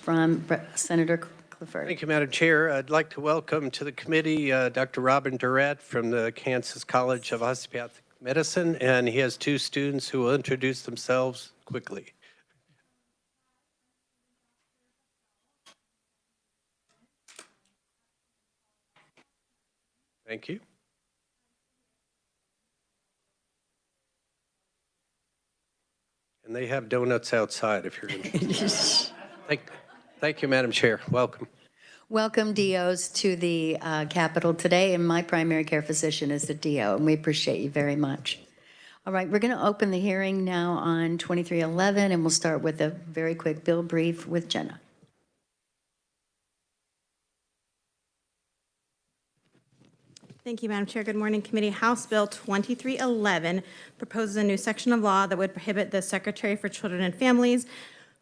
from Senator Clifford. Thank you, Madam Chair. I'd like to welcome to the committee Dr. Robin Durrett from the Kansas College of Osteopathic Medicine, and he has two students who will introduce themselves quickly. Thank you. And they have donuts outside if you're interested. Thank you, Madam Chair. Welcome. Welcome, DOs, to the Capitol today, and my primary care physician is the DO, and we appreciate you very much. All right, we're going to open the hearing now on 2311, and we'll start with a very quick bill brief with Jenna. Thank you, Madam Chair. Good morning, committee. House Bill 2311 proposes a new section of law that would prohibit the Secretary for Children and Families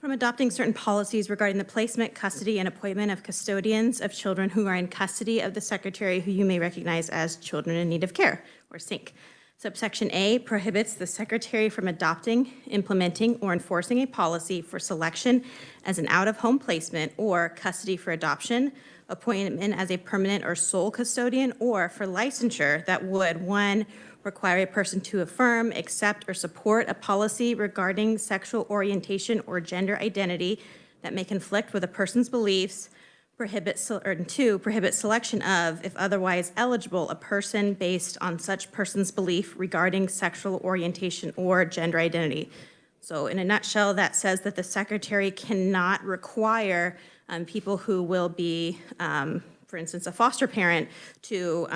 from adopting certain policies regarding the placement, custody, and appointment of custodians of children who are in custody of the Secretary, who you may recognize as Children in Need of Care, or SINC. Subsection A prohibits the Secretary from adopting, implementing, or enforcing a policy for selection as an out-of-home placement or custody for adoption, appointment as a permanent or sole custodian, or for licensure that would, 1, require a person to affirm, accept, or support a policy regarding sexual orientation or gender identity that may conflict with a person's beliefs, 2, prohibit selection of, if otherwise eligible, a person based on such person's belief regarding sexual orientation or gender identity. So in a nutshell, that says that the Secretary cannot require people who will be, for instance, a foster parent to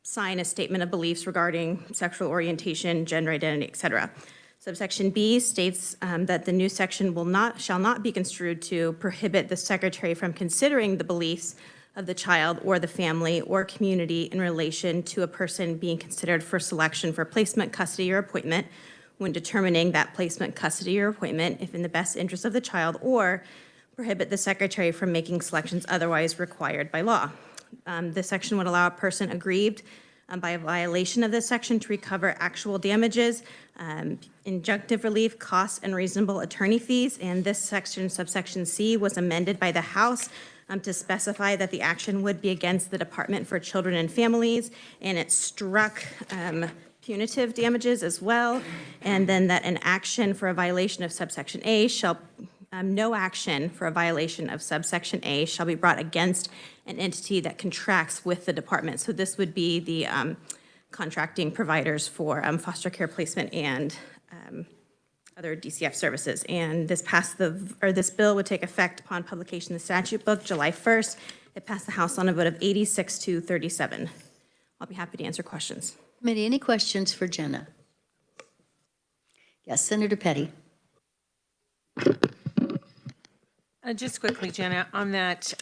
sign a statement of beliefs regarding sexual orientation, gender identity, et cetera. Subsection B states that the new section shall not be construed to prohibit the Secretary from considering the beliefs of the child or the family or community in relation to a person being considered for selection for placement, custody, or appointment when determining that placement, custody, or appointment if in the best interest of the child, or prohibit the Secretary from making selections otherwise required by law. This section would allow a person aggrieved by a violation of this section to recover actual damages, injunctive relief, costs, and reasonable attorney fees. And this section, subsection C, was amended by the House to specify that the action would be against the Department for Children and Families, and it struck punitive damages as well, and then that an action for a violation of subsection A shall no action for a violation of subsection A shall be brought against an entity that contracts with the department. So this would be the contracting providers for foster care placement and other DCF services. And this bill would take effect upon publication in the statute book July 1st. It passed the House on a vote of 86 to 37. I'll be happy to answer questions. Committee, any questions for Jenna? Yes, Senator Petty. Just quickly, Jenna, on that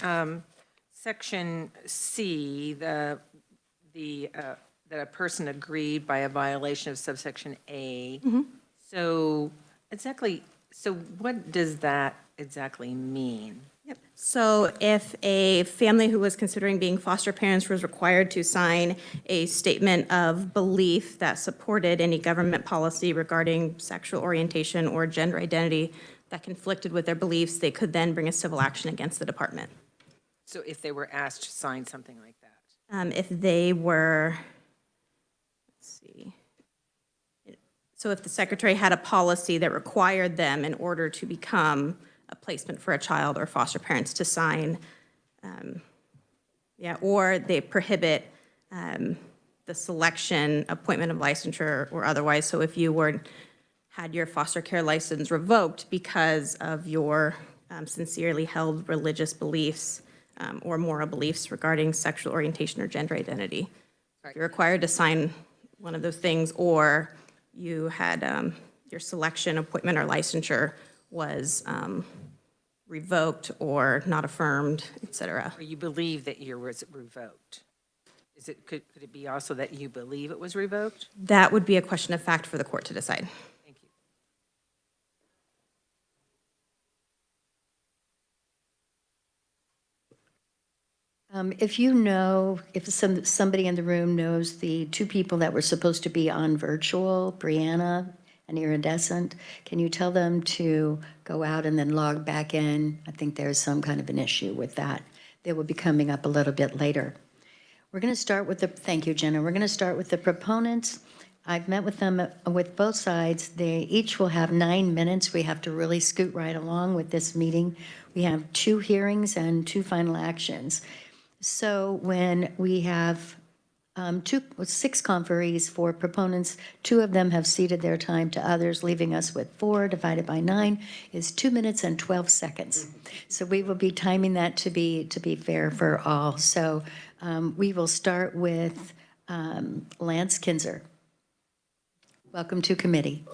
section C, that a person agreed by a violation of subsection A. Mm-hmm. So what does that exactly mean? Yep. So if a family who was considering being foster parents was required to sign a statement of belief that supported any government policy regarding sexual orientation or gender identity that conflicted with their beliefs, they could then bring a civil action against the department. So if they were asked to sign something like that? If they were, let's see. So if the Secretary had a policy that required them in order to become a placement for a child or foster parents to sign, or they prohibit the selection, appointment of licensure or otherwise. So if you had your foster care license revoked because of your sincerely held religious beliefs or moral beliefs regarding sexual orientation or gender identity. Right. You're required to sign one of those things, or you had your selection, appointment, or licensure was revoked or not affirmed, et cetera. Or you believe that yours was revoked. Could it be also that you believe it was revoked? That would be a question of fact for the court to decide. If somebody in the room knows the two people that were supposed to be on virtual, Brianna and iridescent. Can you tell them to go out and then log back in? I think there's some kind of an issue with that. They will be coming up a little bit later. We're going to start with thank you, Jenna. We're going to start with the proponents. I've met with them with both sides. They each will have 9 minutes. We have to really scoot right along with this meeting. We have 2 hearings and 2 final actions. So when we have 6 conferees for proponents, 2 of them have ceded their time to others, leaving us with 4 divided by 9 is 2 minutes and 12 seconds. So we will be timing that to be fair for all. So we will start with Lance Kinzer. Welcome to committee.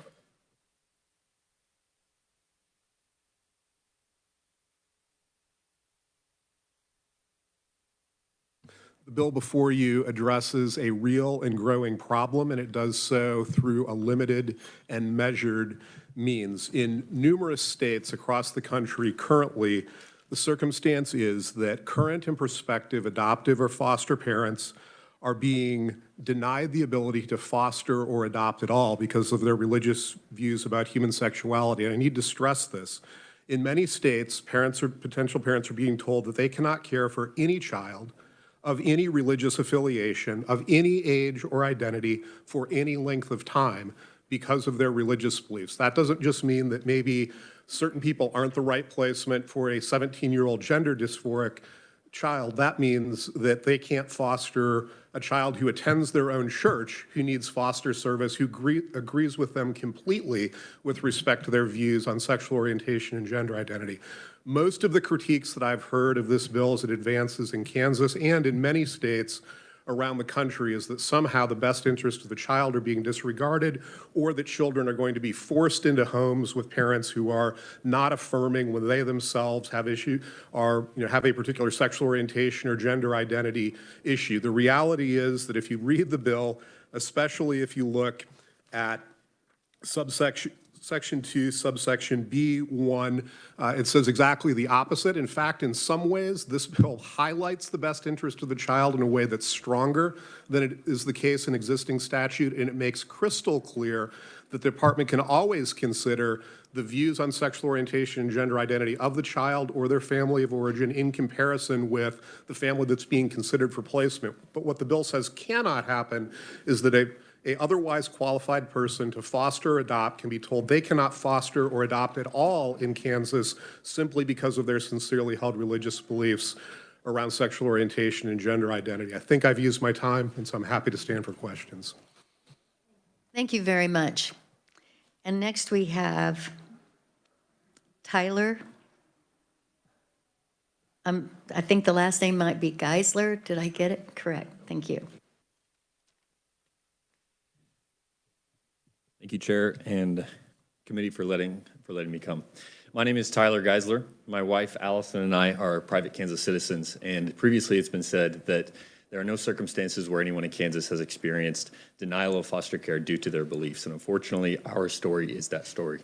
The bill before you addresses a real and growing problem, and it does so through a limited and measured means. In numerous states across the country currently, the circumstance is that current and prospective adoptive or foster parents are being denied the ability to foster or adopt at all because of their religious views about human sexuality. And I need to stress this. In many states, parents or potential parents are being told that they cannot care for any child of any religious affiliation, of any age or identity for any length of time because of their religious beliefs. That doesn't just mean that maybe certain people aren't the right placement for a 17-year-old gender dysphoric child. That means that they can't foster a child who attends their own church, who needs foster service, who agrees with them completely with respect to their views on sexual orientation and gender identity. Most of the critiques that I've heard of this bill as it advances in Kansas and in many states around the country is that somehow the best interests of the child are being disregarded, or that children are going to be forced into homes with parents who are not affirming when they themselves have have a particular sexual orientation or gender identity issue. The reality is that if you read the bill, especially if you look at Section 2, subsection B1, it says exactly the opposite. In fact, in some ways, this bill highlights the best interest of the child in a way that's stronger than it is the case in existing statute, and it makes crystal clear that the department can always consider the views on sexual orientation and gender identity of the child or their family of origin in comparison with the family that's being considered for placement. But what the bill says cannot happen is that a otherwise qualified person to foster or adopt can be told they cannot foster or adopt at all in Kansas simply because of their sincerely held religious beliefs around sexual orientation and gender identity. I think I've used my time, and so I'm happy to stand for questions. Thank you very much. And next we have Tyler. I think the last name might be Geisler. Did I get it correct? Thank you. Thank you, Chair and committee for letting me come. My name is Tyler Geisler. My wife, Allison, and I are private Kansas citizens, and previously it's been said that there are no circumstances where anyone in Kansas has experienced denial of foster care due to their beliefs, and unfortunately, our story is that story.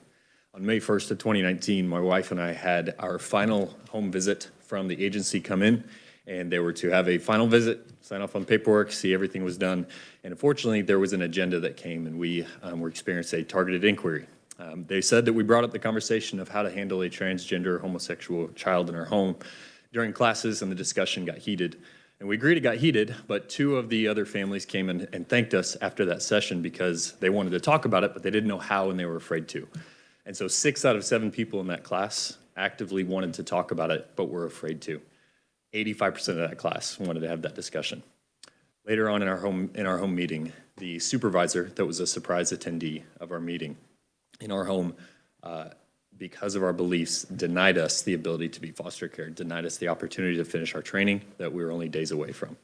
On May 1st of 2019, my wife and I had our final home visit from the agency come in, and they were to have a final visit, sign off on paperwork, see everything was done. And unfortunately, there was an agenda that came, and we were experiencing a targeted inquiry. They said that we brought up the conversation of how to handle a transgender homosexual child in our home during classes, and the discussion got heated. And we agreed it got heated, but 2 of the other families came in and thanked us after that session because they wanted to talk about it, but they didn't know how and they were afraid to. And so 6 out of 7 people in that class actively wanted to talk about it, but were afraid to. 85% of that class wanted to have that discussion. Later on in our home meeting, the supervisor that was a surprise attendee of our meeting in our home, because of our beliefs, denied us the ability to be foster care, denied us the opportunity to finish our training that we were only days away from.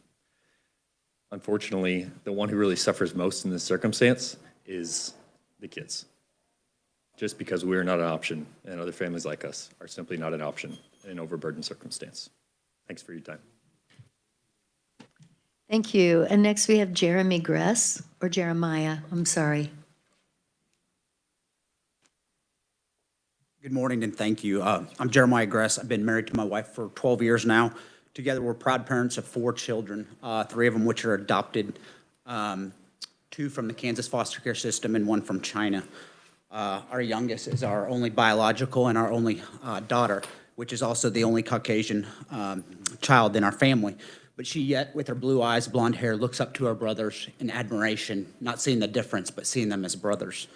Unfortunately, the one who really suffers most in this circumstance is the kids. Just because we're not an option and other families like us are simply not an option in an overburdened circumstance. Thanks for your time. Thank you. And next we have Jeremy Gress, or Jeremiah, I'm sorry. Good morning and thank you. I'm Jeremiah Gress. I've been married to my wife for 12 years now. Together we're proud parents of 4 children, 3 of them which are adopted, 2 from the Kansas foster care system and 1 from China. Our youngest is our only biological and our only daughter, which is also the only Caucasian child in our family. But she yet, with her blue eyes, blonde hair, looks up to her brothers in admiration, not seeing the difference, but seeing them as brothers.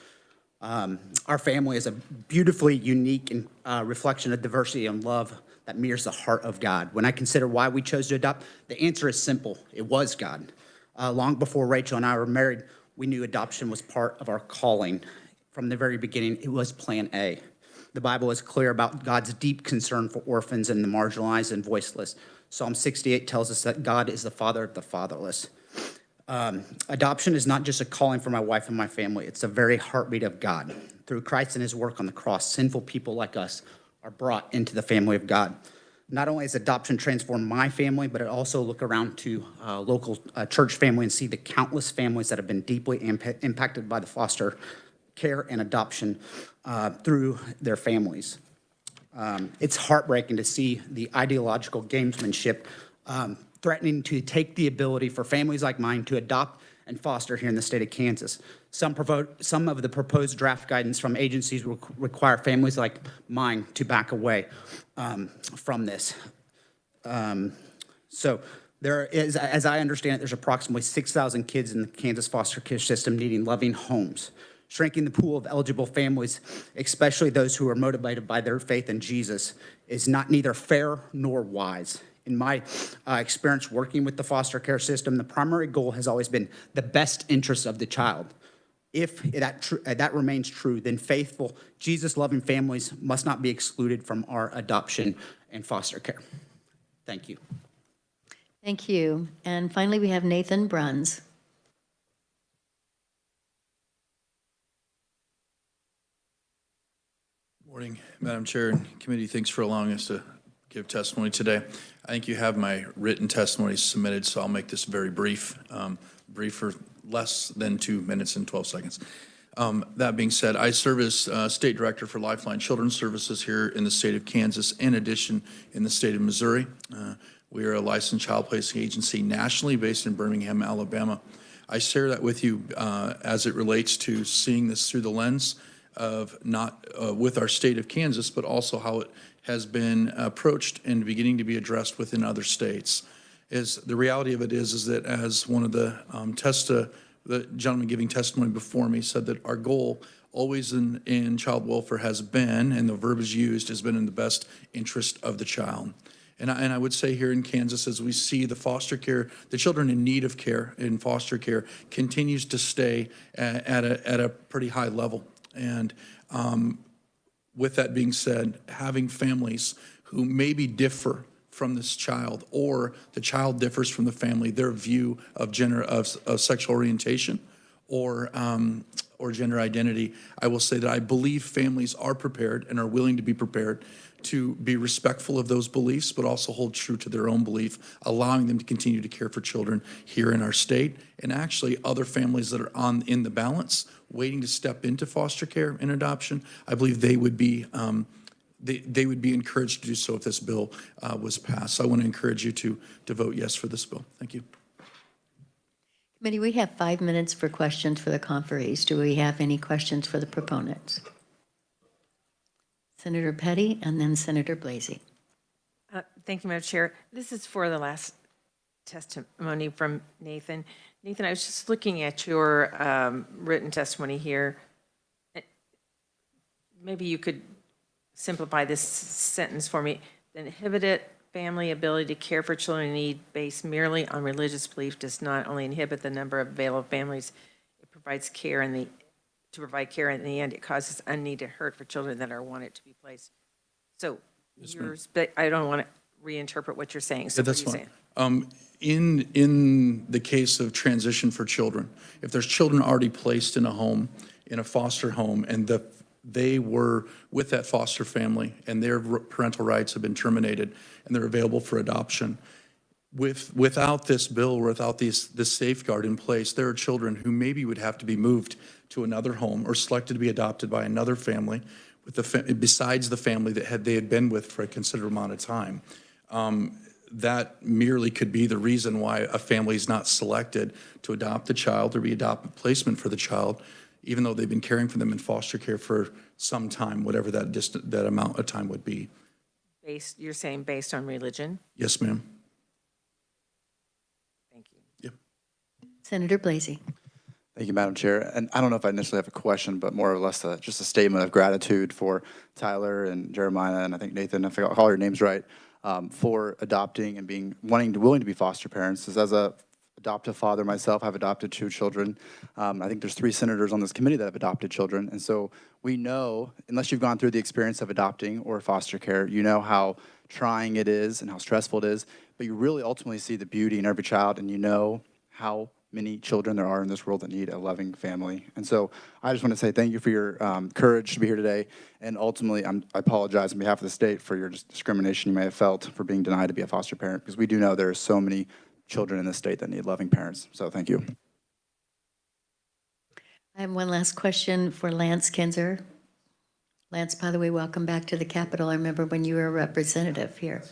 Our family is a beautifully unique and reflection of diversity and love that mirrors the heart of God. When I consider why we chose to adopt, the answer is simple. It was God. Long before Rachel and I were married, we knew adoption was part of our calling. From the very beginning, it was plan A. The Bible is clear about God's deep concern for orphans and the marginalized and voiceless. Psalm 68 tells us that God is the father of the fatherless. Adoption is not just a calling for my wife and my family. It's the very heartbeat of God. Through Christ and his work on the cross, sinful people like us are brought into the family of God. Not only has adoption transformed my family, but I also look around to local church family and see the countless families that have been deeply impacted by the foster care and adoption through their families. It's heartbreaking to see the ideological gamesmanship threatening to take the ability for families like mine to adopt and foster here in the state of Kansas. Some of the proposed draft guidance from agencies will require families like mine to back away from this. So there is, as I understand it, there's approximately 6,000 kids in the Kansas foster care system needing loving homes. Shrinking the pool of eligible families, especially those who are motivated by their faith in Jesus, is neither fair nor wise. In my experience working with the foster care system, the primary goal has always been the best interest of the child. If that remains true, then faithful, Jesus-loving families must not be excluded from our adoption and foster care. Thank you. Thank you. And finally, we have Nathan Bruns. Morning, Madam Chair and Committee. Thanks for allowing us to give testimony today. I think you have my written testimony submitted, so I'll make this very brief, brief for less than 2 minutes and 12 seconds. That being said, I serve as State Director for Lifeline Children's Services here in the state of Kansas, in addition in the state of Missouri. We are a licensed child placing agency nationally based in Birmingham, Alabama. I share that with you as it relates to seeing this through the lens of not with our state of Kansas, but also how it has been approached and beginning to be addressed within other states. Is the reality of it is that as one of the the gentleman giving testimony before me said that our goal always in child welfare has been, and the verbiage used has been in the best interest of the child. And I would say here in Kansas, as we see the foster care, the children in need of care in foster care continues to stay at a pretty high level. And with that being said, having families who maybe differ from this child, or the child differs from the family, their view of gender, of sexual orientation, or gender identity, I will say that I believe families are prepared and are willing to be prepared to be respectful of those beliefs, but also hold true to their own belief, allowing them to continue to care for children here in our state, and actually other families that are in the balance, waiting to step into foster care and adoption. I believe they would be they would be encouraged to do so if this bill was passed. So I want to encourage you to vote yes for this bill. Thank you. Committee, we have 5 minutes for questions for the conferees. Do we have any questions for the proponents? Senator Petty and then Senator Blasey. Thank you, Madam Chair. This is for the last testimony from Nathan. Nathan, I was just looking at your written testimony here. Maybe you could simplify this sentence for me. The inhibited family ability to care for children in need based merely on religious belief does not only inhibit the number of available families, it provides care to provide care in the end, it causes unneeded hurt for children that are wanted to be placed. So but I don't want to reinterpret what you're saying. So Yeah, that's what are you fine. saying? In the case of transition for children, if there's children already placed in a home, in a foster home, and they were with that foster family and their parental rights have been terminated and they're available for adoption, without this bill, without this safeguard in place, there are children who maybe would have to be moved to another home or selected to be adopted by another family besides the family that they had been with for a considerable amount of time. That merely could be the reason why a family is not selected to adopt the child or be adopted placement for the child. even though they've been caring for them in foster care for some time, whatever that amount of time would be. You're saying based on religion? Yes, ma'am. Thank you. Yep. Senator Blasey. Thank you, Madam Chair. And I don't know if I initially have a question, but more or less just a statement of gratitude for Tyler and Jeremiah, and I think Nathan, if I got all your names right, for adopting and willing to be foster parents. As a adoptive father myself, I've adopted 2 children. I think there's 3 senators on this committee that have adopted children. And so we know, unless you've gone through the experience of adopting or foster care, you know how trying it is and how stressful it is, but you really ultimately see the beauty in every child, and you know how many children there are in this world that need a loving family. And so I just want to say thank you for your courage to be here today. And ultimately, I apologize on behalf of the state for your discrimination you may have felt for being denied to be a foster parent, because we do know there are so many children in this state that need loving parents. So thank you. I have one last question for Lance Kinzer. Lance, by the way, welcome back to the Capitol. I remember when you were a representative here.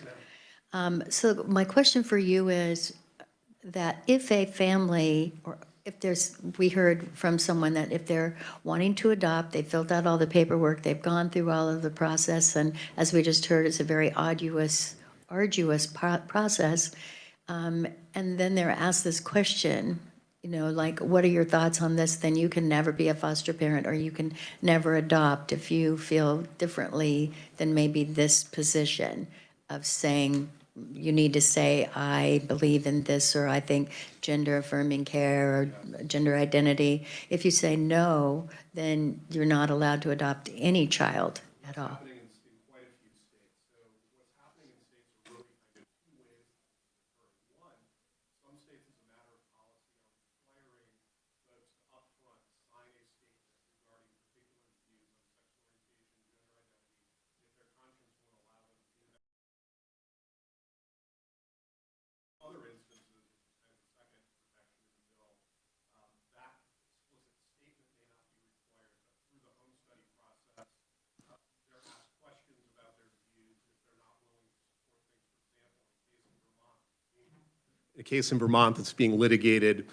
So my question for you is that if a family, or if we heard from someone that if they're wanting to adopt, they filled out all the paperwork, they've gone through all of the process, and as we just heard, it's a very arduous process, and then they're asked this question, like, what are your thoughts on this? Then you can never be a foster parent, or you can never adopt if you feel differently than maybe this position of saying, you need to say, I believe in this, or I think gender affirming care or gender identity. If you say no, then you're not allowed to adopt any child at all. A case in Vermont that's being litigated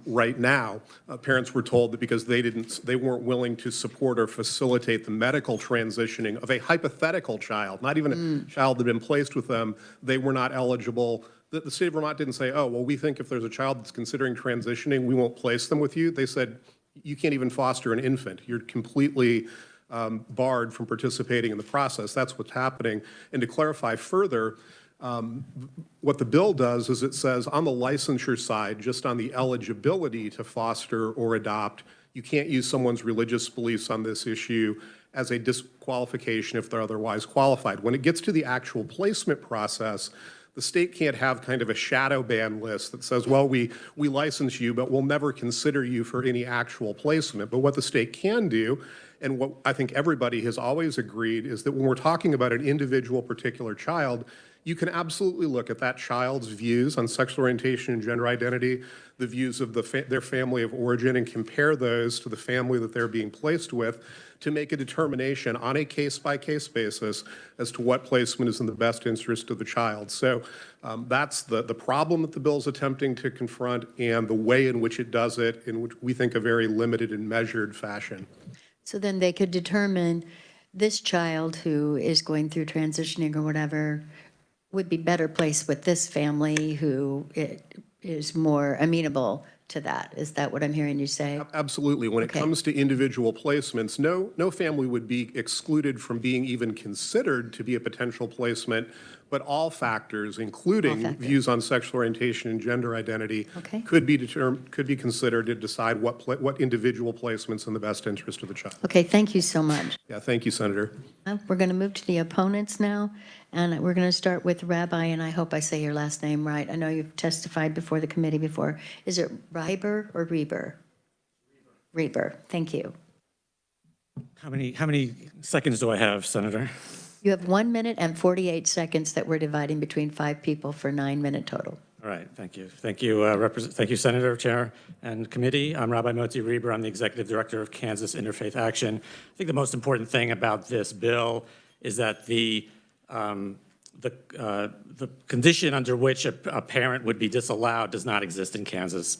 right now. Parents were told that because they weren't willing to support or facilitate the medical transitioning of a hypothetical child, not even a child that had been placed with them, they were not eligible. The state of Vermont didn't say, oh, well, we think if there's a child that's considering transitioning, we won't place them with you. They said, you can't even foster an infant. You're completely barred from participating in the process. That's what's happening. And to clarify further, what the bill does is it says on the licensure side, just on the eligibility to foster or adopt, you can't use someone's religious beliefs on this issue as a disqualification if they're otherwise qualified. When it gets to the actual placement process, the state can't have kind of a shadow ban list that says, well, we license you, but we'll never consider you for any actual placement. But what the state can do, and what I think everybody has always agreed, is that when we're talking about an individual particular child, you can absolutely look at that child's views on sexual orientation and gender identity, the views of their family of origin, and compare those to the family that they're being placed with to make a determination on a case-by-case basis as to what placement is in the best interest of the child. So that's the problem that the bill is attempting to confront, and the way in which it does it, in which we think a very limited and measured fashion. So then they could determine this child who is going through transitioning or whatever would be better placed with this family who is more amenable to that. Is that what I'm hearing you say? Absolutely. When it comes to individual placements, no family would be excluded from being even considered to be a potential placement, but all factors, including views on sexual orientation and gender identity, could be considered to decide what individual placement's in the best interest of the child. Okay, thank you so much. Yeah, thank you, Senator. We're going to move to the opponents now, and we're going to start with Rabbi, and I hope I say your last name right. I know you've testified before the committee before. Is it Reiber or Reber? Reber. Thank you. How many seconds do I have, Senator? You have 1 minute and 48 seconds that we're dividing between 5 people for 9-minute total. All right, thank you. Thank you, Senator, Chair, and committee. I'm Rabbi Motzi Reber. I'm the Executive Director of Kansas Interfaith Action. I think the most important thing about this bill is that the the condition under which a parent would be disallowed does not exist in Kansas.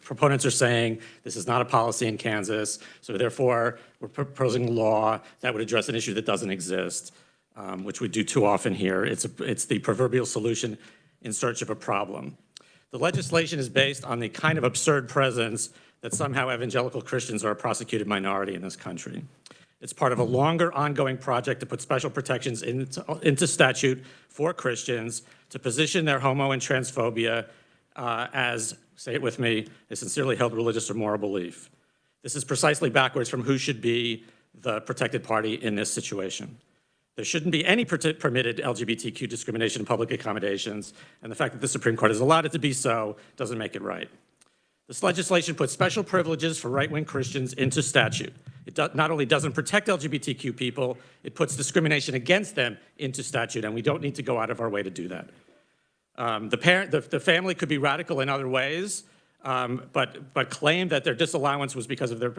Proponents are saying this is not a policy in Kansas, so therefore we're proposing a law that would address an issue that doesn't exist, which we do too often here. It's the proverbial solution in search of a problem. The legislation is based on the kind of absurd presence that somehow evangelical Christians are a prosecuted minority in this country. It's part of a longer ongoing project to put special protections into statute for Christians to position their homo and transphobia as, say it with me, a sincerely held religious or moral belief. This is precisely backwards from who should be the protected party in this situation. There shouldn't be any permitted LGBTQ discrimination in public accommodations, and the fact that the Supreme Court has allowed it to be so doesn't make it right. This legislation puts special privileges for right-wing Christians into statute. It not only doesn't protect LGBTQ people, it puts discrimination against them into statute, and we don't need to go out of our way to do that. The family could be radical in other ways, but claim that their disallowance was because of their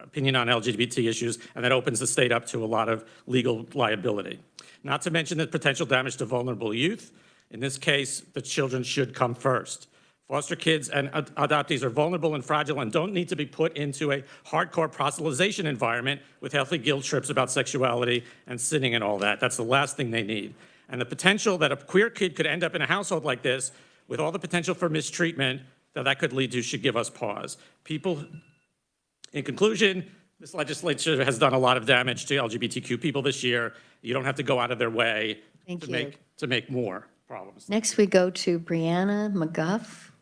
opinion on LGBT issues, and that opens the state up to a lot of legal liability. Not to mention the potential damage to vulnerable youth. In this case, the children should come first. Foster kids and adoptees are vulnerable and fragile and don't need to be put into a hardcore proselytization environment with healthy guilt trips about sexuality and sinning and all that. That's the last thing they need. And the potential that a queer kid could end up in a household like this with all the potential for mistreatment that could lead to should give us pause. In conclusion, this legislature has done a lot of damage to LGBTQ people this year. You don't have to go out of their way to make more problems. Next, we go to Brianna McGuff.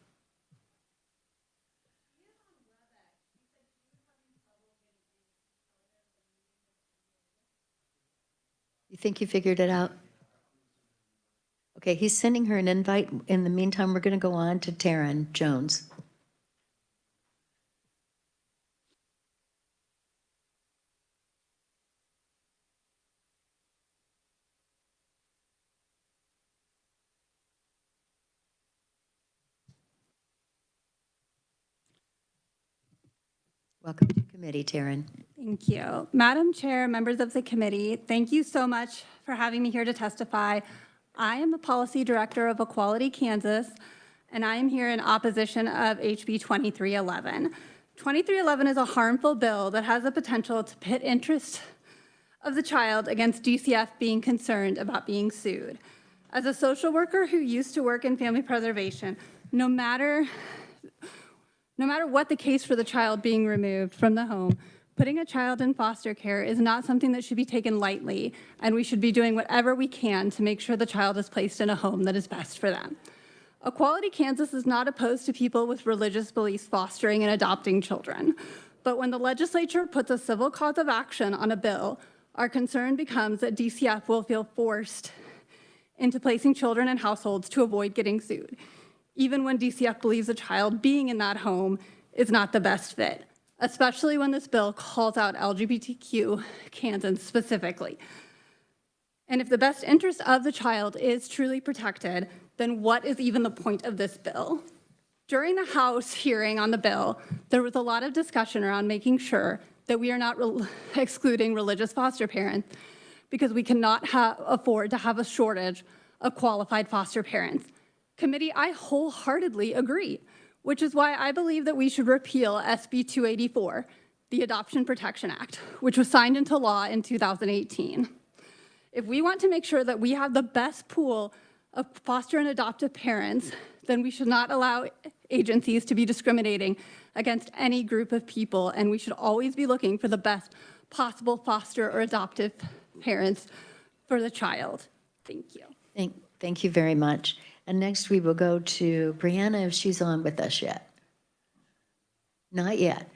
You think you figured it out? Okay, he's sending her an invite. In the meantime, we're going to go on to Taryn Jones. Welcome to committee, Taryn. Thank you. Madam Chair, members of the committee, thank you so much for having me here to testify. I am the Policy Director of Equality Kansas, and I am here in opposition of HB 2311. 2311 is a harmful bill that has the potential to pit interests of the child against DCF being concerned about being sued. As a social worker who used to work in family preservation, no matter what the case for the child being removed from the home, putting a child in foster care is not something that should be taken lightly, and we should be doing whatever we can to make sure the child is placed in a home that is best for them. Equality Kansas is not opposed to people with religious beliefs fostering and adopting children. But when the legislature puts a civil cause of action on a bill, our concern becomes that DCF will feel forced into placing children in households to avoid getting sued, even when DCF believes a child being in that home is not the best fit, especially when this bill calls out LGBTQ Kansans specifically. And if the best interest of the child is truly protected, then what is even the point of this bill? During the House hearing on the bill, there was a lot of discussion around making sure that we are not excluding religious foster parents because we cannot afford to have a shortage of qualified foster parents. Committee, I wholeheartedly agree, which is why I believe that we should repeal SB 284, the Adoption Protection Act, which was signed into law in 2018. If we want to make sure that we have the best pool of foster and adoptive parents, then we should not allow agencies to be discriminating against any group of people, and we should always be looking for the best possible foster or adoptive parents for the child. Thank you. Thank you very much. And next we will go to Brianna, if she's on with us yet. Not yet.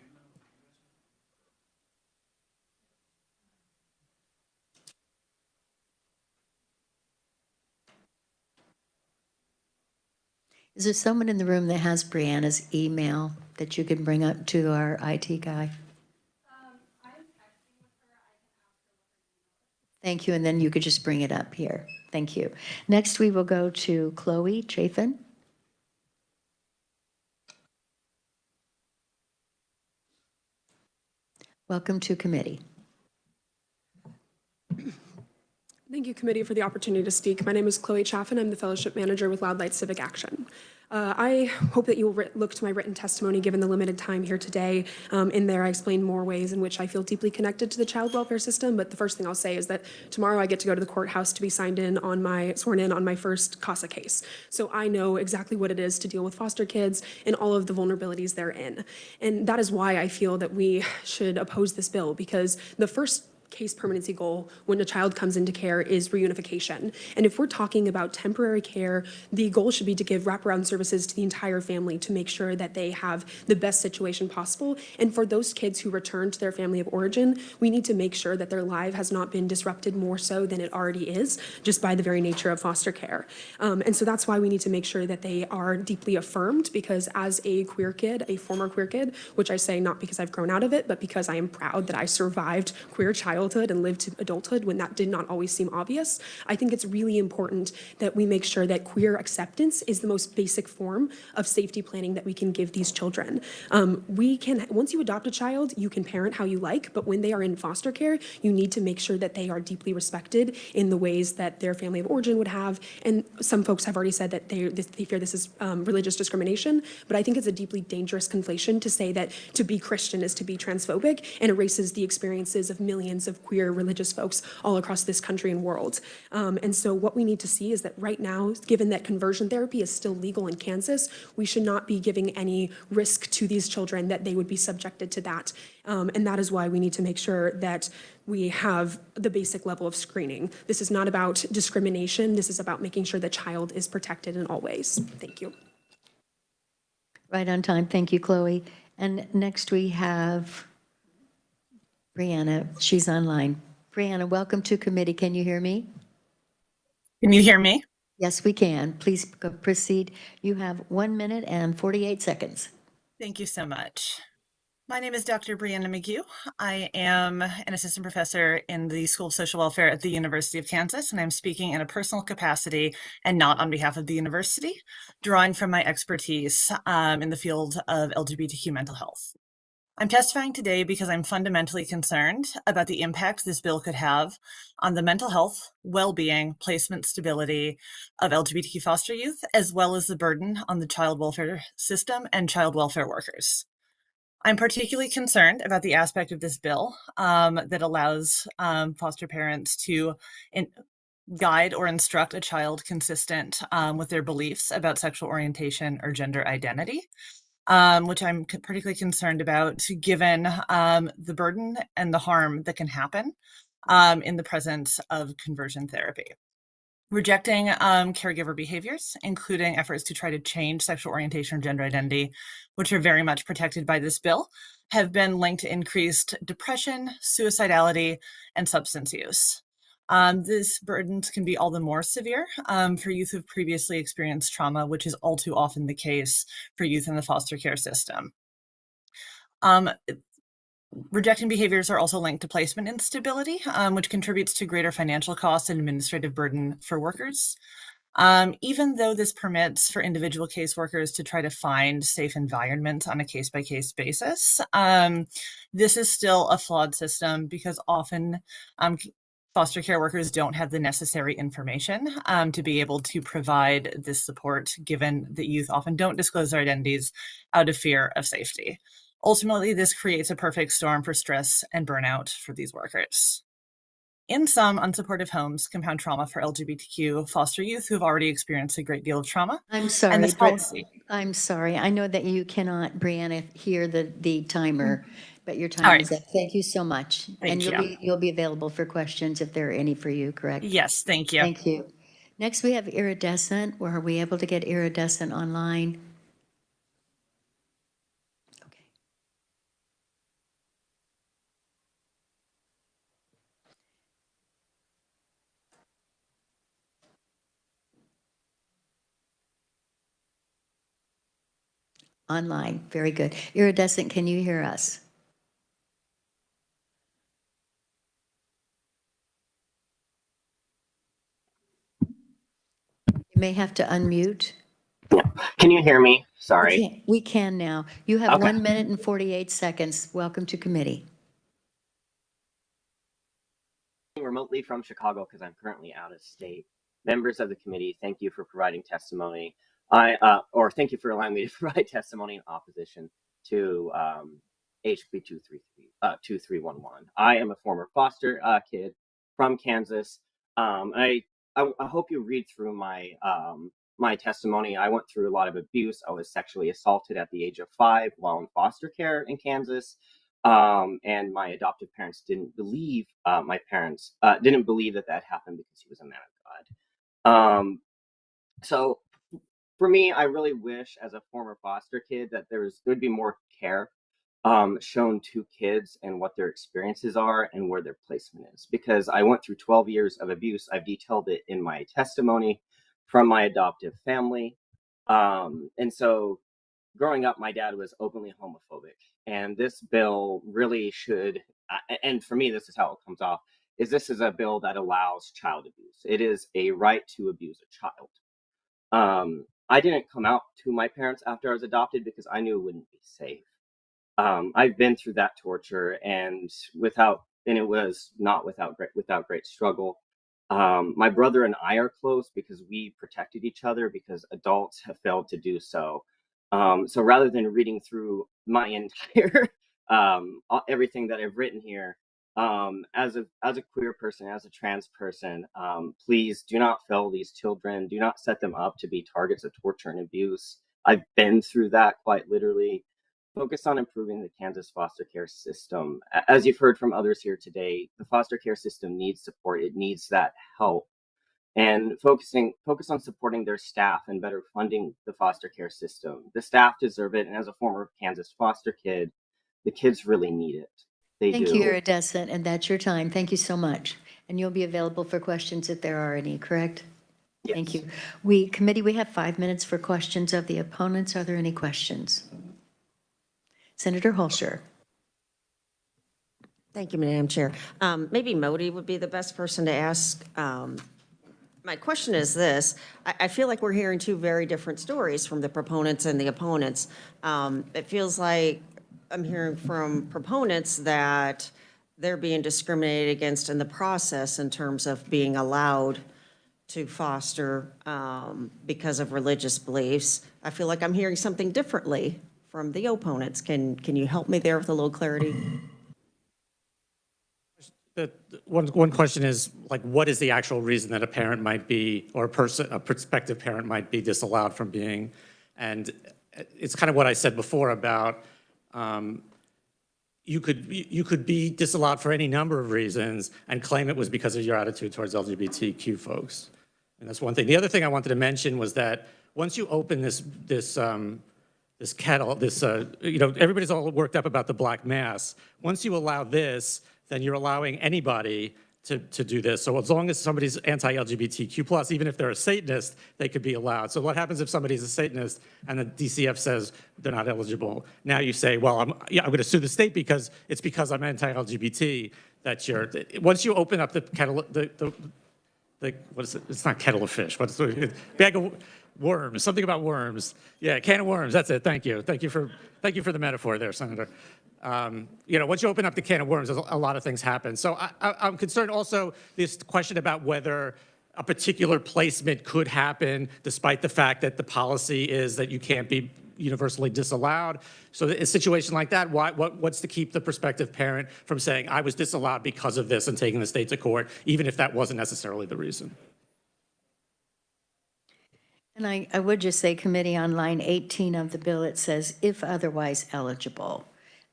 Is there someone in the room that has Brianna's email that you can bring up to our IT guy? Thank you, and then you could just bring it up here. Thank you. Next, we will go to Chloe Chafin. Welcome to committee. Thank you, committee, for the opportunity to speak. My name is Chloe Chaffin. I'm the Fellowship Manager with Loud Light Civic Action. I hope that you will look to my written testimony given the limited time here today. In there, I explain more ways in which I feel deeply connected to the child welfare system. But the first thing I'll say is that tomorrow I get to go to the courthouse to be sworn in on my first CASA case. So I know exactly what it is to deal with foster kids and all of the vulnerabilities they're in. And that is why I feel that we should oppose this bill, because the first case permanency goal when a child comes into care is reunification. And if we're talking about temporary care, the goal should be to give wraparound services to the entire family to make sure that they have the best situation possible. And for those kids who return to their family of origin, we need to make sure that their life has not been disrupted more so than it already is, just by the very nature of foster care. And so that's why we need to make sure that they are deeply affirmed, because as a queer kid, a former queer kid, which I say not because I've grown out of it, but because I am proud that I survived queer childhood and lived to adulthood when that did not always seem obvious, I think it's really important that we make sure that queer acceptance is the most basic form of safety planning that we can give these children. Once you adopt a child, you can parent how you like, but when they are in foster care, you need to make sure that they are deeply respected in the ways that their family of origin would have. And some folks have already said that they fear this is religious discrimination, but I think it's a deeply dangerous conflation to say that to be Christian is to be transphobic and erases the experiences of millions of queer religious folks all across this country and world. And so what we need to see is that right now, given that conversion therapy is still legal in Kansas, we should not be giving any risk to these children that they would be subjected to that. And that is why we need to make sure that we have the basic level of screening. This is not about discrimination. This is about making sure the child is protected in all ways. Thank you. Right on time. Thank you, Chloe. And next we have Brianna. She's online. Brianna, welcome to committee. Can you hear me? Can you hear me? Yes, we can. Please proceed. You have 1 minute and 48 seconds. Thank you so much. My name is Dr. Brianna McGue. I am an assistant professor in the School of Social Welfare at the University of Kansas, and I'm speaking in a personal capacity and not on behalf of the university, drawing from my expertise in the field of LGBTQ mental health. I'm testifying today because I'm fundamentally concerned about the impact this bill could have on the mental health, well-being, placement stability of LGBTQ foster youth, as well as the burden on the child welfare system and child welfare workers. I'm particularly concerned about the aspect of this bill that allows foster parents to guide or instruct a child consistent with their beliefs about sexual orientation or gender identity. Which I'm particularly concerned about, given the burden and the harm that can happen in the presence of conversion therapy. Rejecting caregiver behaviors, including efforts to try to change sexual orientation or gender identity, which are very much protected by this bill, have been linked to increased depression, suicidality, and substance use. These burdens can be all the more severe for youth who've previously experienced trauma, which is all too often the case for youth in the foster care system. Rejecting behaviors are also linked to placement instability, which contributes to greater financial costs and administrative burden for workers. Even though this permits for individual caseworkers to try to find safe environments on a case-by-case basis, this is still a flawed system because often foster care workers don't have the necessary information to be able to provide this support, given that youth often don't disclose their identities out of fear of safety. Ultimately, this creates a perfect storm for stress and burnout for these workers. In some unsupportive homes, compound trauma for LGBTQ foster youth who've already experienced a great deal of trauma. I'm sorry, And this policy. I'm sorry. I know that you cannot, Brianna, hear the timer, but your All time right. is up. Thank you so much. Thank you. You'll be available for questions if there are any for you, correct? Yes, thank you. Thank you. Next, we have iridescent. Are we able to get iridescent online? Okay. Online, very good. Iridescent, can you hear us? You may have to unmute. Can you hear me? Sorry. We can now. You have Okay. 1 minute and 48 seconds. Welcome to committee. remotely from Chicago because I'm currently out of state. Members of the committee, thank you for providing testimony. Thank you for allowing me to provide testimony in opposition to HB 2311. I am a former foster kid from Kansas. I hope you read through my testimony. I went through a lot of abuse. I was sexually assaulted at the age of 5 while in foster care in Kansas. And my adoptive parents didn't believe didn't believe that happened because he was a man of God. So for me, I really wish as a former foster kid that there would be more care shown to kids and what their experiences are and where their placement is. Because I went through 12 years of abuse. I've detailed it in my testimony from my adoptive family. And so growing up, my dad was openly homophobic. And this bill really should, and for me, this is how it comes off, is this is a bill that allows child abuse. It is a right to abuse a child. I didn't come out to my parents after I was adopted because I knew it wouldn't be safe. I've been through that torture, and it was not without great struggle. My brother and I are close because we protected each other because adults have failed to do so. So rather than reading through my entire everything that I've written here, as a queer person, as a trans person, please do not fail these children. Do not set them up to be targets of torture and abuse. I've been through that quite literally. Focus on improving the Kansas foster care system. As you've heard from others here today, the foster care system needs support. It needs that help. And focus on supporting their staff and better funding the foster care system. The staff deserve it, and as a former Kansas foster kid, the kids really need it. They do. Thank you, Iridescent, and that's your time. Thank you so much. And you'll be available for questions if there are any, correct? Yes. Thank you. Committee, we have 5 minutes for questions of the opponents. Are there any questions? Senator Holscher. Thank you, Madam Chair. Maybe Modi would be the best person to ask. My question is this. I feel like we're hearing two very different stories from the proponents and the opponents. It feels like I'm hearing from proponents that they're being discriminated against in the process in terms of being allowed to foster because of religious beliefs. I feel like I'm hearing something differently from the opponents. Can you help me there with a little clarity? One question is, like, what is the actual reason that a parent might be, or a prospective parent might be disallowed from being? And it's kind of what I said before about you could be disallowed for any number of reasons and claim it was because of your attitude towards LGBTQ folks. And that's one thing. The other thing I wanted to mention was that once you open this kettle, everybody's all worked up about the Black Mass. Once you allow this, then you're allowing anybody to do this. So as long as somebody's anti-LGBTQ+, even if they're a Satanist, they could be allowed. So what happens if somebody's a Satanist and the DCF says they're not eligible? Now you say, well, I'm going to sue the state because I'm anti-LGBT. Once you open up the kettle, what is it? It's not kettle of fish. What's the bag of worms? Something about worms. Yeah, can of worms. That's it. Thank you. Thank you for the metaphor there, Senator. Once you open up the can of worms, a lot of things happen. So I'm concerned also this question about whether a particular placement could happen despite the fact that the policy is that you can't be universally disallowed. So in a situation like that, what's to keep the prospective parent from saying, I was disallowed because of this and taking the state to court, even if that wasn't necessarily the reason? And I would just say, committee, on line 18 of the bill, it says, if otherwise eligible.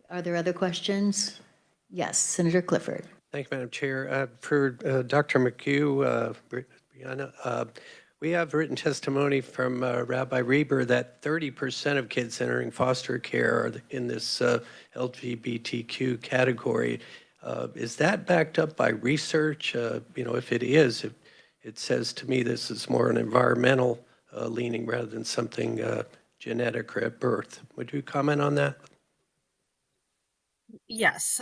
Are there other questions? Yes, Senator Clifford. Thank you, Madam Chair. For Dr. McHugh, Brianna, we have written testimony from Rabbi Reber that 30% of kids entering foster care are in this LGBTQ category. Is that backed up by research? If it is, it says to me this is more an environmental leaning rather than something genetic or at birth. Would you comment on that? Yes.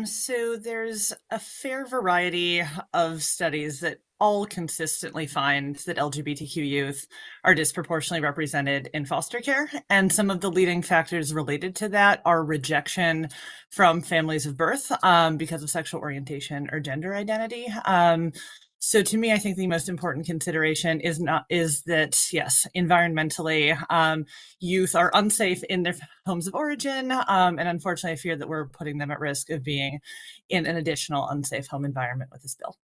So there's a fair variety of studies that all consistently find that LGBTQ youth are disproportionately represented in foster care. And some of the leading factors related to that are rejection from families of birth because of sexual orientation or gender identity. So to me, I think the most important consideration is that yes, environmentally, youth are unsafe in their homes of origin, and unfortunately, I fear that we're putting them at risk of being in an additional unsafe home environment with this bill.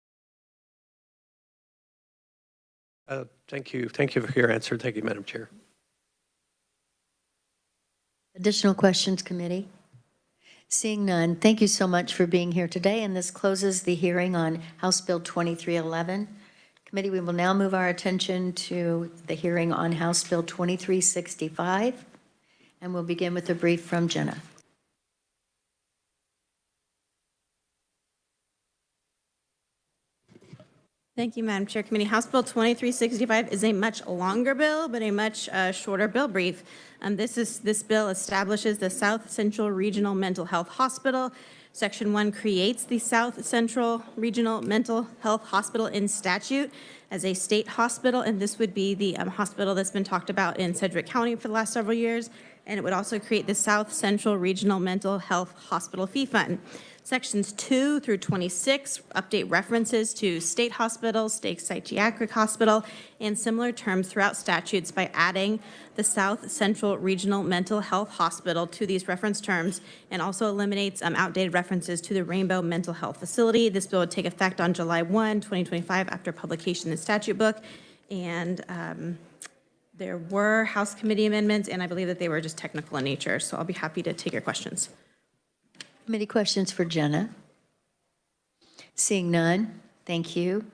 Thank you. Thank you for your answer. Thank you, Madam Chair. Additional questions, committee? Seeing none, thank you so much for being here today, and this closes the hearing on House Bill 2311. Committee, we will now move our attention to the hearing on House Bill 2365, and we'll begin with a brief from Jenna. Thank you, Madam Chair. Committee, House Bill 2365 is a much longer bill, but a much shorter bill brief. This bill establishes the South Central Regional Mental Health Hospital. Section 1 creates the South Central Regional Mental Health Hospital in statute as a state hospital, and this would be the hospital that's been talked about in Sedgwick County for the last several years, and it would also create the South Central Regional Mental Health Hospital Fee Fund. Sections 2 through 26 update references to state hospitals, state psychiatric hospital, and similar terms throughout statutes by adding the South Central Regional Mental Health Hospital to these reference terms, and also eliminates outdated references to the Rainbow Mental Health Facility. This bill would take effect on July 1, 2025 after publication in the statute book. And there were House committee amendments, and I believe that they were just technical in nature, so I'll be happy to take your questions. Committee questions for Jenna? Seeing none, thank you.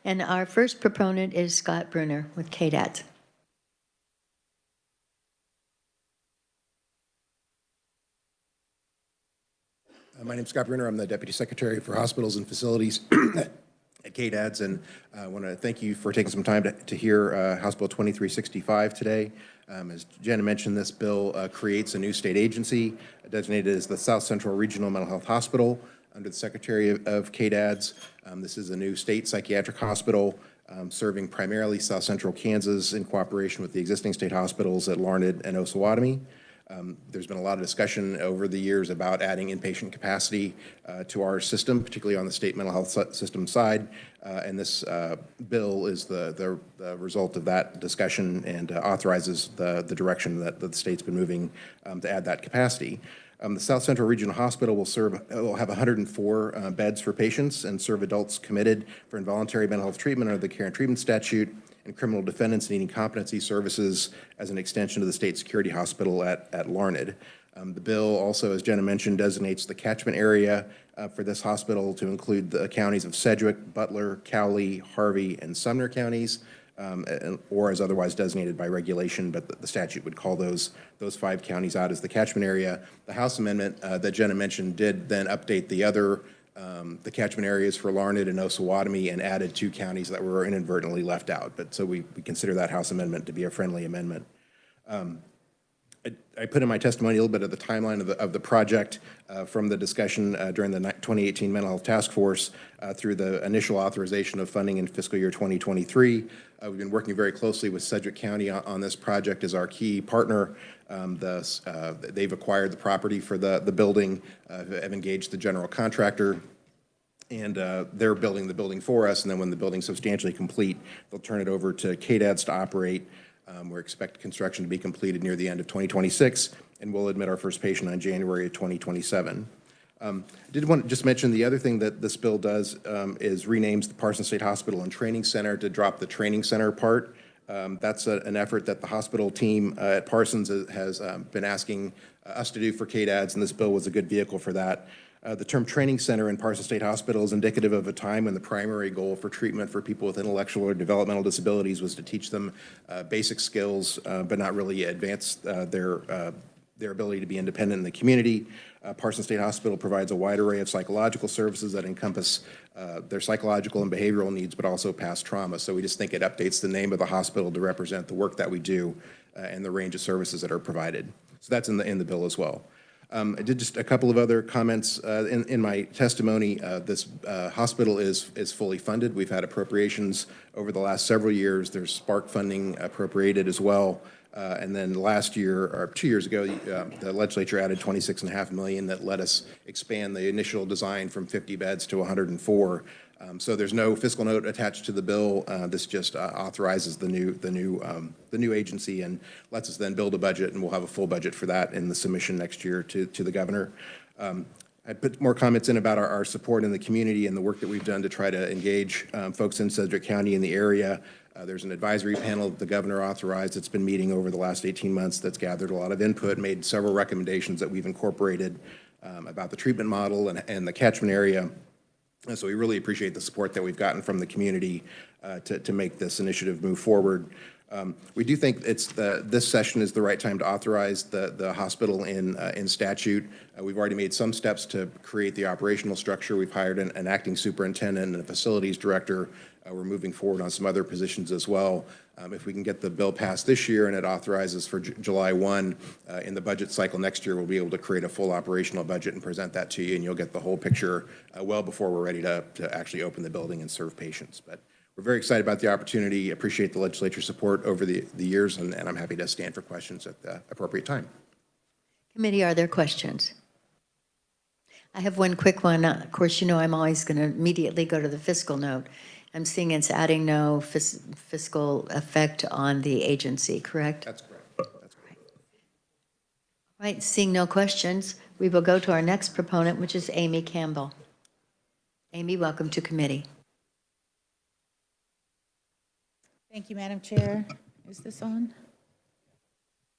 And our first proponent is Scott Bruner with KDAT. My name's Scott Bruner. I'm the Deputy Secretary for Hospitals and Facilities at KDADS, and I want to thank you for taking some time to hear House Bill 2365 today. As Jenna mentioned, this bill creates a new state agency designated as the South Central Regional Mental Health Hospital under the Secretary of KDADS. This is a new state psychiatric hospital serving primarily South Central Kansas in cooperation with the existing state hospitals at Larned and Osawatomie. There's been a lot of discussion over the years about adding inpatient capacity to our system, particularly on the state mental health system side, and this bill is the result of that discussion and authorizes the direction that the state's been moving to add that capacity. The South Central Regional Hospital will have 104 beds for patients and serve adults committed for involuntary mental health treatment under the Care and Treatment Statute, and criminal defendants needing competency services as an extension to the state security hospital at Larned. The bill also, as Jenna mentioned, designates the catchment area for this hospital to include the counties of Sedgwick, Butler, Cowley, Harvey, and Sumner counties, or as otherwise designated by regulation, but the statute would call those 5 counties out as the catchment area. The House amendment that Jenna mentioned did then update the catchment areas for Larned and Osawatomie and added 2 counties that were inadvertently left out. But so we consider that House amendment to be a friendly amendment. I put in my testimony a little bit of the timeline of the project from the discussion during the 2018 Mental Health Task Force through the initial authorization of funding in fiscal year 2023. We've been working very closely with Sedgwick County on this project as our key partner. They've acquired the property for the building, have engaged the general contractor, and they're building the building for us, and then when the building's substantially complete, they'll turn it over to KDADS to operate. We expect construction to be completed near the end of 2026, and we'll admit our first patient on January of 2027. I did want to just mention the other thing that this bill does is renames the Parsons State Hospital and Training Center to drop the training center part. That's an effort that the hospital team at Parsons has been asking us to do for KDADS, and this bill was a good vehicle for that. The term training center in Parsons State Hospital is indicative of a time when the primary goal for treatment for people with intellectual or developmental disabilities was to teach them basic skills, but not really advance their ability to be independent in the community. Parsons State Hospital provides a wide array of psychological services that encompass their psychological and behavioral needs, but also past trauma. So we just think it updates the name of the hospital to represent the work that we do and the range of services that are provided. So that's in the bill as well. I did just a couple of other comments in my testimony. This hospital is fully funded. We've had appropriations over the last several years. There's Spark funding appropriated as well. And then last year, or 2 years ago, the legislature added $26.5 million that let us expand the initial design from 50 beds to 104. So there's no fiscal note attached to the bill. This just authorizes the new agency and lets us then build a budget, and we'll have a full budget for that in the submission next year to the governor. I put more comments in about our support in the community and the work that we've done to try to engage folks in Sedgwick County in the area. There's an advisory panel that the governor authorized that's been meeting over the last 18 months that's gathered a lot of input, made several recommendations that we've incorporated about the treatment model and the catchment area. And so we really appreciate the support that we've gotten from the community to make this initiative move forward. We do think this session is the right time to authorize the hospital in statute. We've already made some steps to create the operational structure. We've hired an acting superintendent and a facilities director. We're moving forward on some other positions as well. If we can get the bill passed this year and it authorizes for July 1, in the budget cycle next year, we'll be able to create a full operational budget and present that to you, and you'll get the whole picture well before we're ready to actually open the building and serve patients. But we're very excited about the opportunity, appreciate the legislature's support over the years, and I'm happy to stand for questions at the appropriate time. Committee, are there questions? I have one quick one. Of course, you know I'm always going to immediately go to the fiscal note. I'm seeing it's adding no fiscal effect on the agency, correct? That's correct. That's correct. Right, seeing no questions, we will go to our next proponent, which is Amy Campbell. Amy, welcome to committee. Thank you, Madam Chair. Is this on?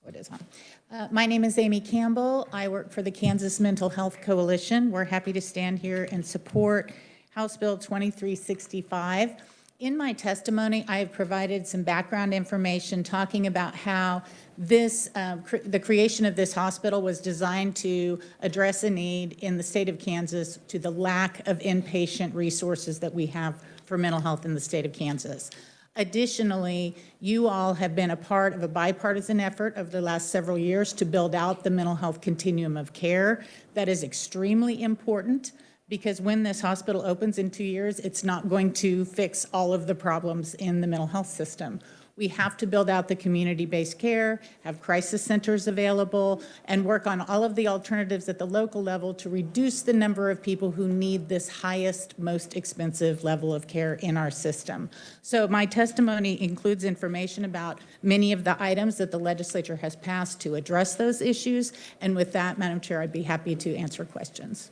What is on? My name is Amy Campbell. I work for the Kansas Mental Health Coalition. We're happy to stand here and support House Bill 2365. In my testimony, I have provided some background information talking about how the creation of this hospital was designed to address a need in the state of Kansas to the lack of inpatient resources that we have for mental health in the state of Kansas. Additionally, you all have been a part of a bipartisan effort over the last several years to build out the mental health continuum of care. That is extremely important, because when this hospital opens in 2 years, it's not going to fix all of the problems in the mental health system. We have to build out the community-based care, have crisis centers available, and work on all of the alternatives at the local level to reduce the number of people who need this highest, most expensive level of care in our system. So my testimony includes information about many of the items that the legislature has passed to address those issues. And with that, Madam Chair, I'd be happy to answer questions.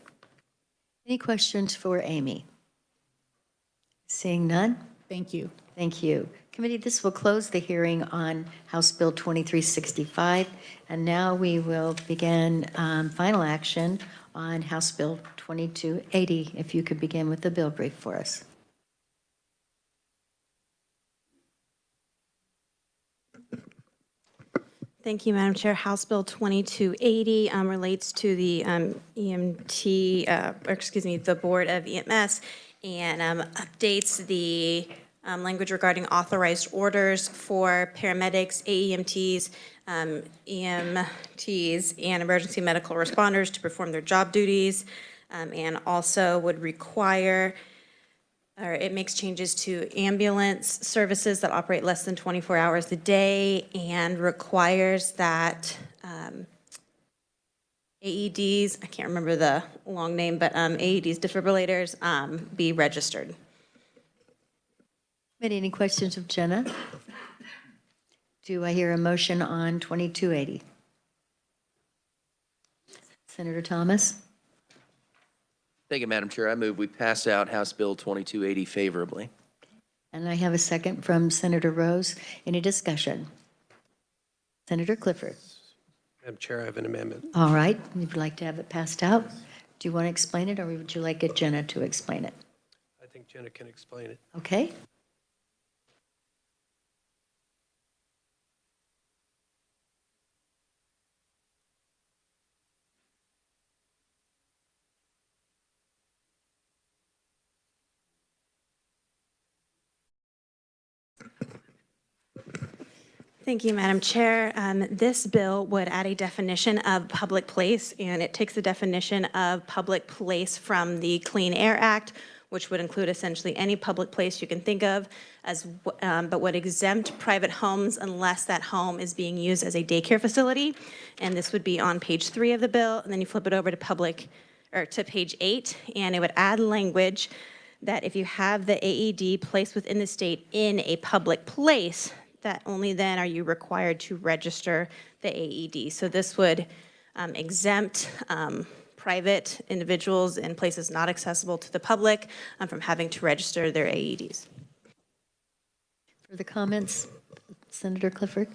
Any questions for Amy? Seeing none? Thank you. Thank you. Committee, this will close the hearing on House Bill 2365, and now we will begin final action on House Bill 2280. If you could begin with the bill brief for us. Thank you, Madam Chair. House Bill 2280 relates to the the Board of EMS, and updates the language regarding authorized orders for paramedics, AEMTs, EMTs, and emergency medical responders to perform their job duties, and also would require, or it makes changes to ambulance services that operate less than 24 hours a day, and requires that AEDs, I can't remember the long name, but AEDs, defibrillators, be registered. Any questions of Jenna? Do I hear a motion on 2280? Senator Thomas? Thank you, Madam Chair. I move we pass out House Bill 2280 favorably. And I have a second from Senator Rose. Any discussion? Senator Clifford? Madam Chair, I have an amendment. All right, we'd like to have it passed out. Do you want to explain it, or would you like Jenna to explain it? I think Jenna can explain it. Okay. Thank you, Madam Chair. This bill would add a definition of public place, and it takes the definition of public place from the Clean Air Act, which would include essentially any public place you can think of, but would exempt private homes unless that home is being used as a daycare facility. And this would be on page 3 of the bill, and then you flip it over to page 8, and it would add language that if you have the AED placed within the state in a public place, that only then are you required to register the AED. So this would exempt private individuals in places not accessible to the public from having to register their AEDs. Further comments? Senator Clifford?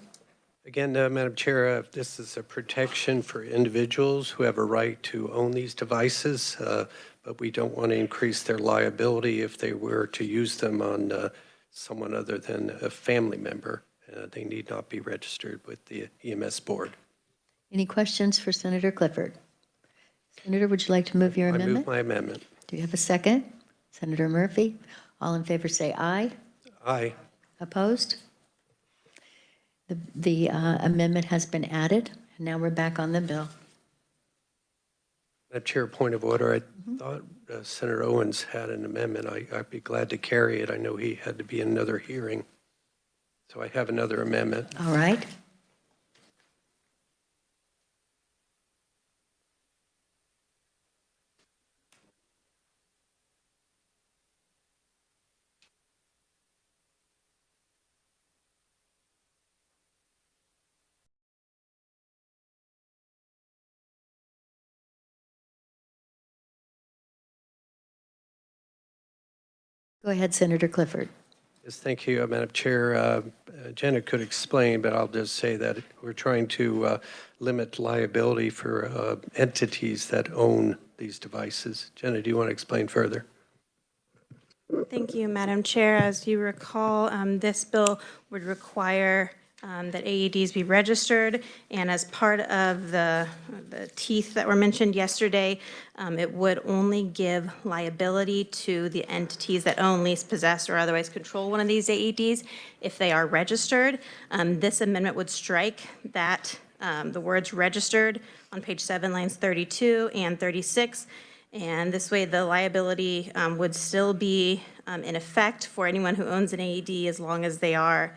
Again, Madam Chair, this is a protection for individuals who have a right to own these devices, but we don't want to increase their liability if they were to use them on someone other than a family member. They need not be registered with the EMS board. Any questions for Senator Clifford? Senator, would you like to move your I amendment? move my amendment. Do you have a second? Senator Murphy? All in favor say aye. Aye. Opposed? The amendment has been added, and now we're back on the bill. Madam Chair, point of order. I thought Senator Owens had an amendment. I'd be glad to carry it. I know he had to be in another hearing. So I have another amendment. All right. Go ahead, Senator Clifford. Yes, thank you, Madam Chair. Jenna could explain, but I'll just say that we're trying to limit liability for entities that own these devices. Jenna, do you want to explain further? Thank you, Madam Chair. As you recall, this bill would require that AEDs be registered, and as part of the teeth that were mentioned yesterday, it would only give liability to the entities that own, lease, possess, or otherwise control one of these AEDs if they are registered. This amendment would strike that, the words registered on page 7, lines 32 and 36, and this way the liability would still be in effect for anyone who owns an AED as long as they are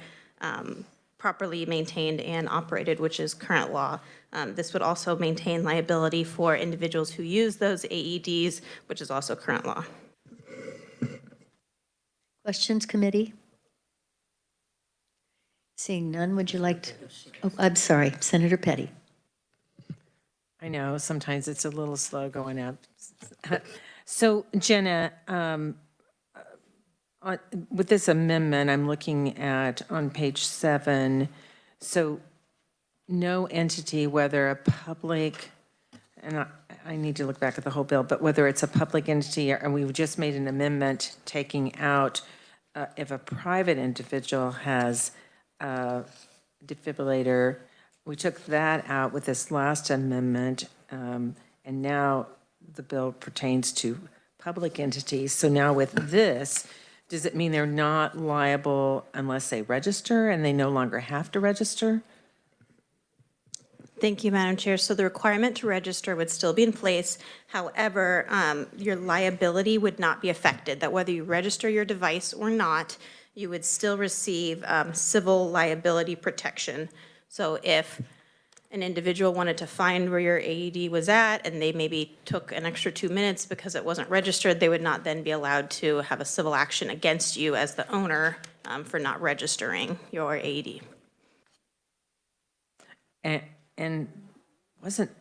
properly maintained and operated, which is current law. This would also maintain liability for individuals who use those AEDs, which is also current law. Questions, committee? Seeing none, would you like to? Oh, I'm sorry, Senator Petty. I know, sometimes it's a little slow going up. So Jenna, with this amendment, I'm looking at on page 7, so no entity, whether a public, and I need to look back at the whole bill, but whether it's a public entity, and we've just made an amendment taking out if a private individual has a defibrillator, we took that out with this last amendment, and now the bill pertains to public entities. So now with this, does it mean they're not liable unless they register and they no longer have to register? Thank you, Madam Chair. So the requirement to register would still be in place. However, your liability would not be affected, that whether you register your device or not, you would still receive civil liability protection. So if an individual wanted to find where your AED was at and they maybe took an extra 2 minutes because it wasn't registered, they would not then be allowed to have a civil action against you as the owner for not registering your AED. And wasn't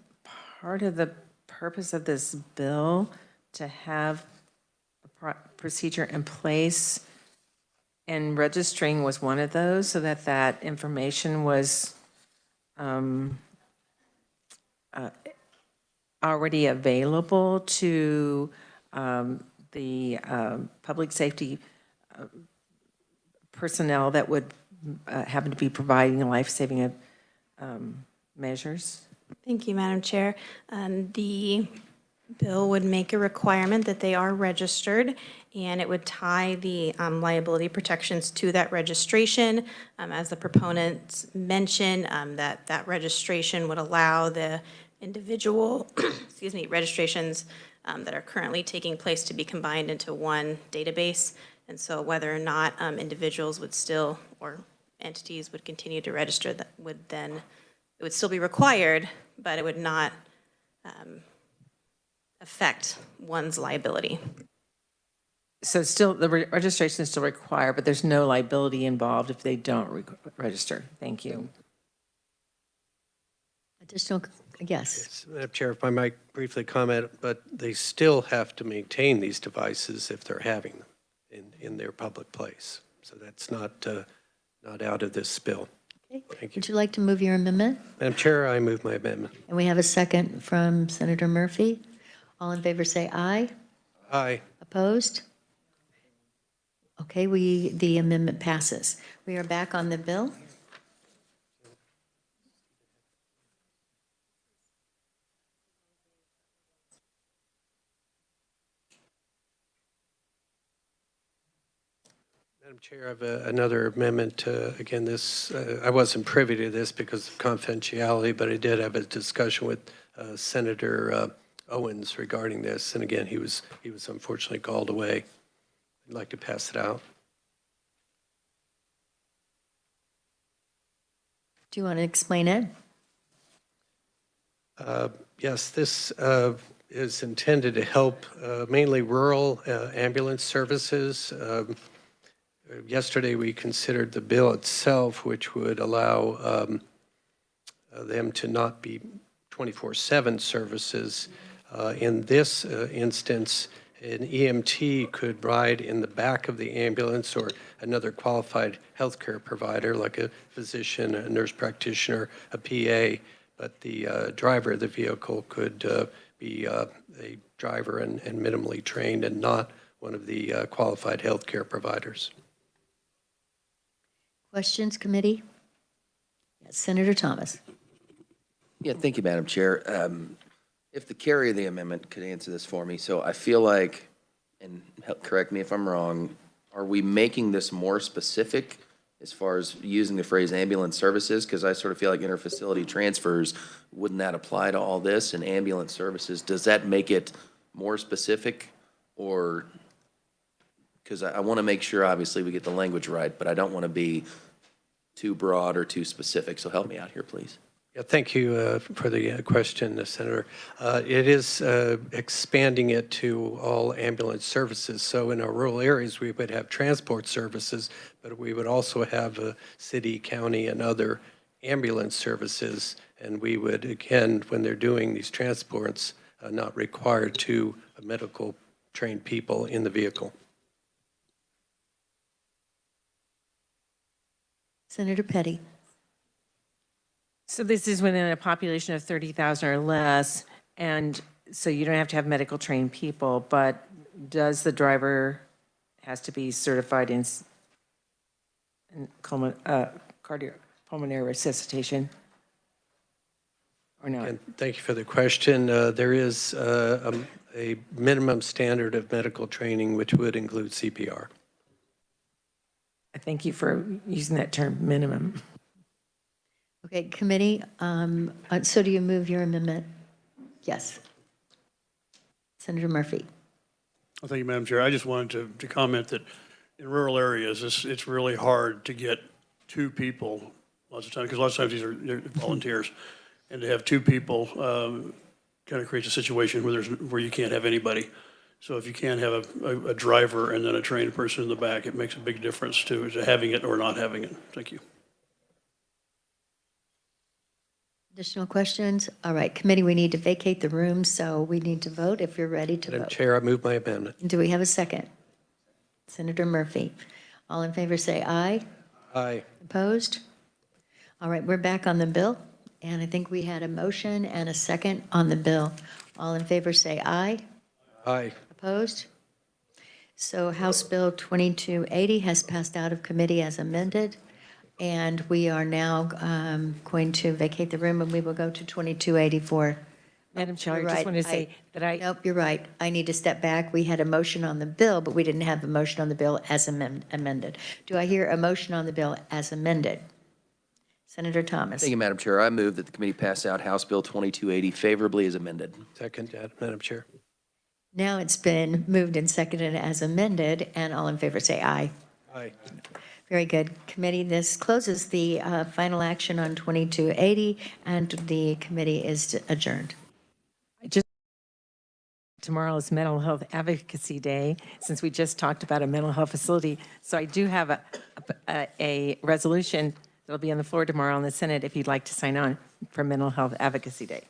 part of the purpose of this bill to have a procedure in place, and registering was one of those, so that that information was already available to the public safety personnel that would happen to be providing life-saving measures? Thank you, Madam Chair. The Bill would make a requirement that they are registered, and it would tie the liability protections to that registration. As the proponents mentioned, that registration would allow the individual, excuse me, registrations that are currently taking place to be combined into one database. And so whether or not individuals would still, or entities would continue to register, that would then, it would still be required, but it would not affect one's liability. So still, the registration is still required, but there's no liability involved if they don't register. Thank you. Additional, yes. Madam Chair, if I might briefly comment, but they still have to maintain these devices if they're having them in their public place. So that's not out of this bill. Okay. Thank you. Would you like to move your amendment? Madam Chair, I move my amendment. And we have a second from Senator Murphy. All in favor say aye. Aye. Opposed? Okay, the amendment passes. We are back on the bill. Madam Chair, I have another amendment. Again, this, I wasn't privy to this because of confidentiality, but I did have a discussion with Senator Owens regarding this. And again, he was unfortunately called away. I'd like to pass it out. Do you want to explain it? Yes, this is intended to help mainly rural ambulance services. Yesterday, we considered the bill itself, which would allow them to not be 24/7 services. In this instance, an EMT could ride in the back of the ambulance or another qualified healthcare provider like a physician, a nurse practitioner, a PA, but the driver of the vehicle could be a driver and minimally trained and not one of the qualified healthcare providers. Questions, committee? Yes, Senator Thomas. Yeah, thank you, Madam Chair. If the carrier of the amendment could answer this for me. So I feel like, and correct me if I'm wrong, are we making this more specific as far as using the phrase ambulance services? Because I sort of feel like interfacility transfers, wouldn't that apply to all this? And ambulance services, does that make it more specific? Or, because I want to make sure, obviously, we get the language right, but I don't want to be too broad or too specific. So help me out here, please. Yeah, thank you for the question, Senator. It is expanding it to all ambulance services. So in our rural areas, we would have transport services, but we would also have city, county, and other ambulance services. And we would, again, when they're doing these transports, not require two medical trained people in the vehicle. Senator Petty. So this is within a population of 30,000 or less, and so you don't have to have medical trained people, but does the driver has to be certified in cardiopulmonary resuscitation or not? And thank you for the question. There is a minimum standard of medical training, which would include CPR. I thank you for using that term, minimum. Okay, committee, so do you move your amendment? Yes. Senator Murphy. Well, thank you, Madam Chair. I just wanted to comment that in rural areas, it's really hard to get two people lots of times, because lots of times they're volunteers, and to have two people kind of creates a situation where you can't have anybody. So if you can't have a driver and then a trained person in the back, it makes a big difference to having it or not having it. Thank you. Additional questions? All right, committee, we need to vacate the room, so we need to vote if you're ready to Madam vote. Chair, I move my amendment. Do we have a second? Senator Murphy. All in favor say aye. Aye. Opposed? All right, we're back on the bill, and I think we had a motion and a second on the bill. All in favor say aye. Aye. Opposed? So House Bill 2280 has passed out of committee as amended. And we are now going to vacate the room, and we will go to 2280 for Madam Chair, I You're just right. want to say that Nope, you're right. I need to step back. We had a motion on the bill, but we didn't have a motion on the bill as amended. Do I hear a motion on the bill as amended? Senator Thomas. Thank you, Madam Chair. I move that the committee pass out House Bill 2280 favorably as amended. Second, Madam Chair. Now it's been moved and seconded as amended, and all in favor say aye. Aye. Very good. Committee, this closes the final action on 2280, and the committee is adjourned. tomorrow is Mental Health Advocacy Day, since we just talked about a mental health facility. So I do have a resolution that'll be on the floor tomorrow in the Senate if you'd like to sign on for Mental Health Advocacy Day.